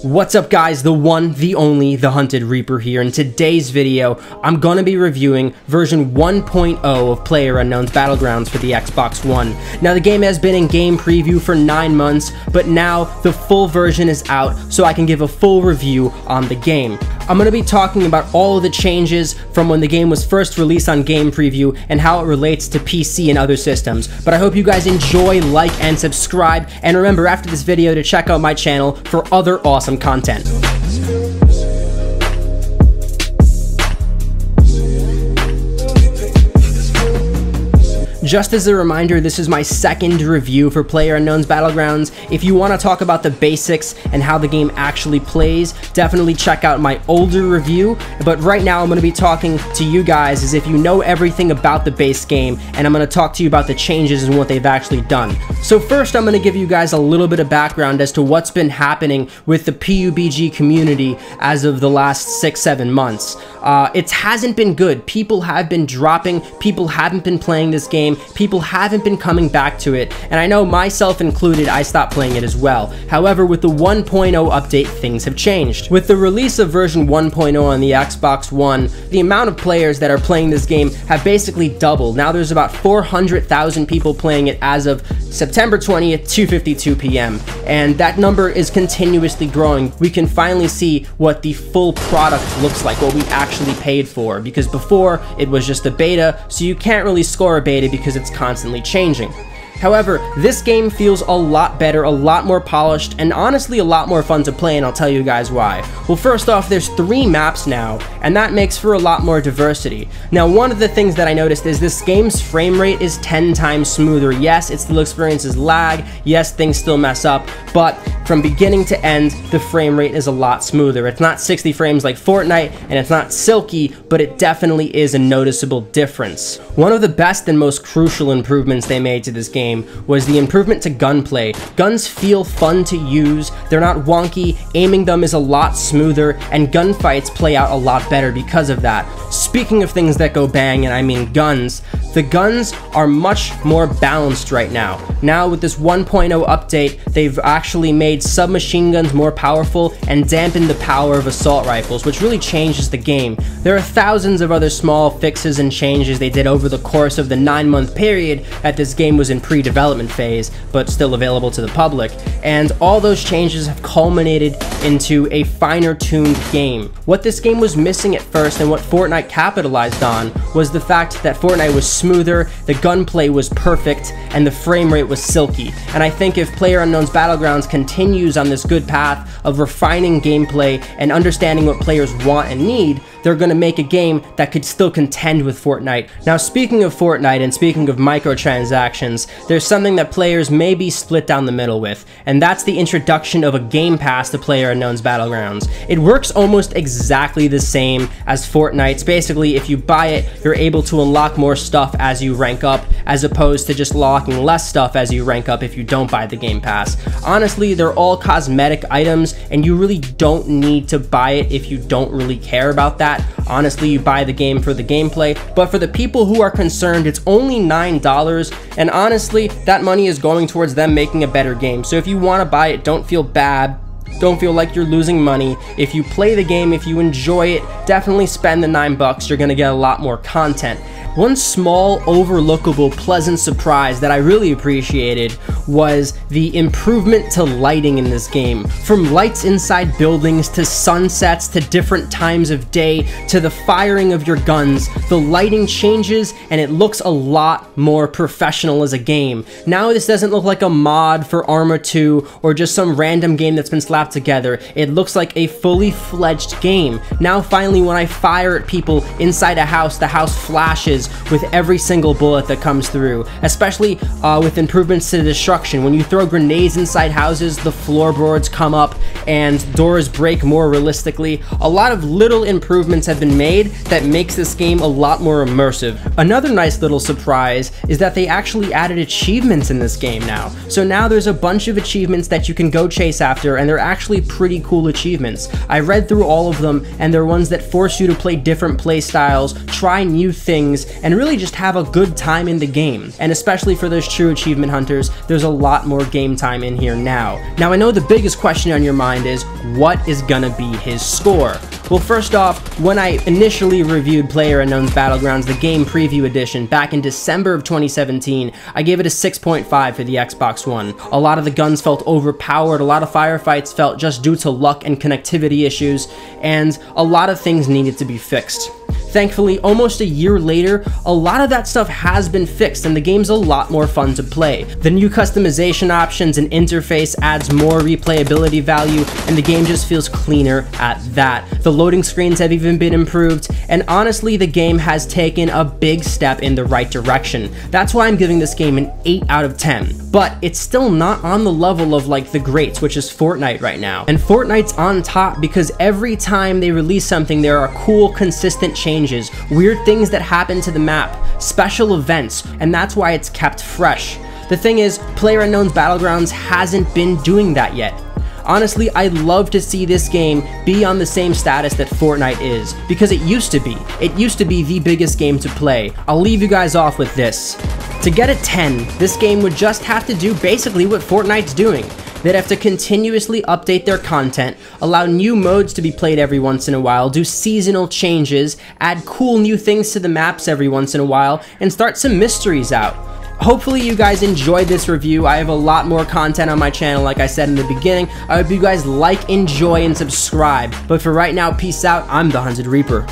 What's up guys, the one, the only, the Hunted Reaper here. In today's video, I'm gonna be reviewing version 1.0 of PlayerUnknown's Battlegrounds for the Xbox One. Now the game has been in game preview for 9 months, but now the full version is out, so I can give a full review on the game. I'm gonna be talking about all of the changes from when the game was first released on game preview and how it relates to PC and other systems. But I hope you guys enjoy, like, and subscribe, and remember after this video to check out my channel for other awesome content. Just as a reminder, this is my second review for PlayerUnknown's Battlegrounds. If you want to talk about the basics and how the game actually plays, definitely check out my older review. But right now I'm going to be talking to you guys as if you know everything about the base game, and I'm going to talk to you about the changes and what they've actually done. So first I'm going to give you guys a little bit of background as to what's been happening with the PUBG community as of the last 6-7 months. It hasn't been good. People have been dropping, people haven't been playing this game, people haven't been coming back to it, and I know myself included, I stopped playing it as well. However, with the 1.0 update, things have changed. With the release of version 1.0 on the Xbox One, the amount of players that are playing this game have basically doubled. Now there's about 400,000 people playing it as of September 20th, 2:52 p.m. and that number is continuously growing. We can finally see what the full product looks like, what we actually paid for, because before it was just a beta, so you can't really score a beta because it's constantly changing. However, this game feels a lot better, a lot more polished, and honestly a lot more fun to play, and I'll tell you guys why. Well, first off, there's 3 maps now, and that makes for a lot more diversity. Now, one of the things that I noticed is this game's frame rate is 10 times smoother. Yes, it still experiences lag, yes, things still mess up, but from beginning to end, the frame rate is a lot smoother. It's not 60 frames like Fortnite, and it's not silky, but it definitely is a noticeable difference. One of the best and most crucial improvements they made to this game was the improvement to gunplay. Guns feel fun to use, they're not wonky, aiming them is a lot smoother, and gunfights play out a lot better because of that. Speaking of things that go bang, and I mean guns, the guns are much more balanced right now. Now with this 1.0 update, they've actually made submachine guns more powerful and dampened the power of assault rifles, which really changes the game. There are thousands of other small fixes and changes they did over the course of the 9-month period that this game was in pre-development phase, but still available to the public, and all those changes have culminated into a finer tuned game. What this game was missing at first, and what Fortnite capitalized on, was the fact that Fortnite was smoother, the gunplay was perfect, and the frame rate was silky. And I think if PlayerUnknown's Battlegrounds continues on this good path of refining gameplay and understanding what players want and need, they're going to make a game that could still contend with Fortnite. Now, speaking of Fortnite and speaking of microtransactions, there's something that players may be split down the middle with, and that's the introduction of a Game Pass to PlayerUnknown's Battlegrounds. It works almost exactly the same as Fortnite's. Basically, if you buy it, you're able to unlock more stuff as you rank up, as opposed to just unlocking less stuff as you rank up if you don't buy the Game Pass. Honestly, they're all cosmetic items, and you really don't need to buy it if you don't really care about that. Honestly, you buy the game for the gameplay, but for the people who are concerned, it's only $9, and honestly, that money is going towards them making a better game. So if you want to buy it, don't feel bad. Don't feel like you're losing money. If you play the game, if you enjoy it, definitely spend the $9. You're gonna get a lot more content. One small, overlookable, pleasant surprise that I really appreciated was the improvement to lighting in this game. From lights inside buildings, to sunsets, to different times of day, to the firing of your guns, the lighting changes and it looks a lot more professional as a game. Now this doesn't look like a mod for Arma 2 or just some random game that's been slapped together. It looks like a fully fledged game. Now finally, when I fire at people inside a house, the house flashes with every single bullet that comes through, especially with improvements to destruction. When you throw grenades inside houses, the floorboards come up and doors break more realistically. A lot of little improvements have been made that makes this game a lot more immersive. Another nice little surprise is that they actually added achievements in this game now. So now there's a bunch of achievements that you can go chase after, and they're they're actually pretty cool achievements. I read through all of them, and they're ones that force you to play different play styles, try new things, and really just have a good time in the game. And especially for those true achievement hunters, there's a lot more game time in here now. Now, I know the biggest question on your mind is, what is gonna be his score? Well, first off, when I initially reviewed PlayerUnknown's Battlegrounds, the game preview edition, back in December of 2017, I gave it a 6.5 for the Xbox One. A lot of the guns felt overpowered, a lot of firefights felt just due to luck and connectivity issues, and a lot of things needed to be fixed. Thankfully, almost a year later, a lot of that stuff has been fixed and the game's a lot more fun to play. The new customization options and interface adds more replayability value, and the game just feels cleaner at that. The loading screens have even been improved, and honestly, the game has taken a big step in the right direction. That's why I'm giving this game an 8 out of 10. But it's still not on the level of like the greats, which is Fortnite right now. And Fortnite's on top because every time they release something, there are cool, consistent changes, weird things that happen to the map, special events, and that's why it's kept fresh. The thing is, PlayerUnknown's Battlegrounds hasn't been doing that yet. Honestly, I'd love to see this game be on the same status that Fortnite is, because it used to be. It used to be the biggest game to play. I'll leave you guys off with this. To get a 10, this game would just have to do basically what Fortnite's doing. They'd have to continuously update their content, allow new modes to be played every once in a while, do seasonal changes, add cool new things to the maps every once in a while, and start some mysteries out. Hopefully you guys enjoyed this review. I have a lot more content on my channel, like I said in the beginning. I hope you guys like, enjoy, and subscribe. But for right now, peace out. I'm the Hunted Reaper.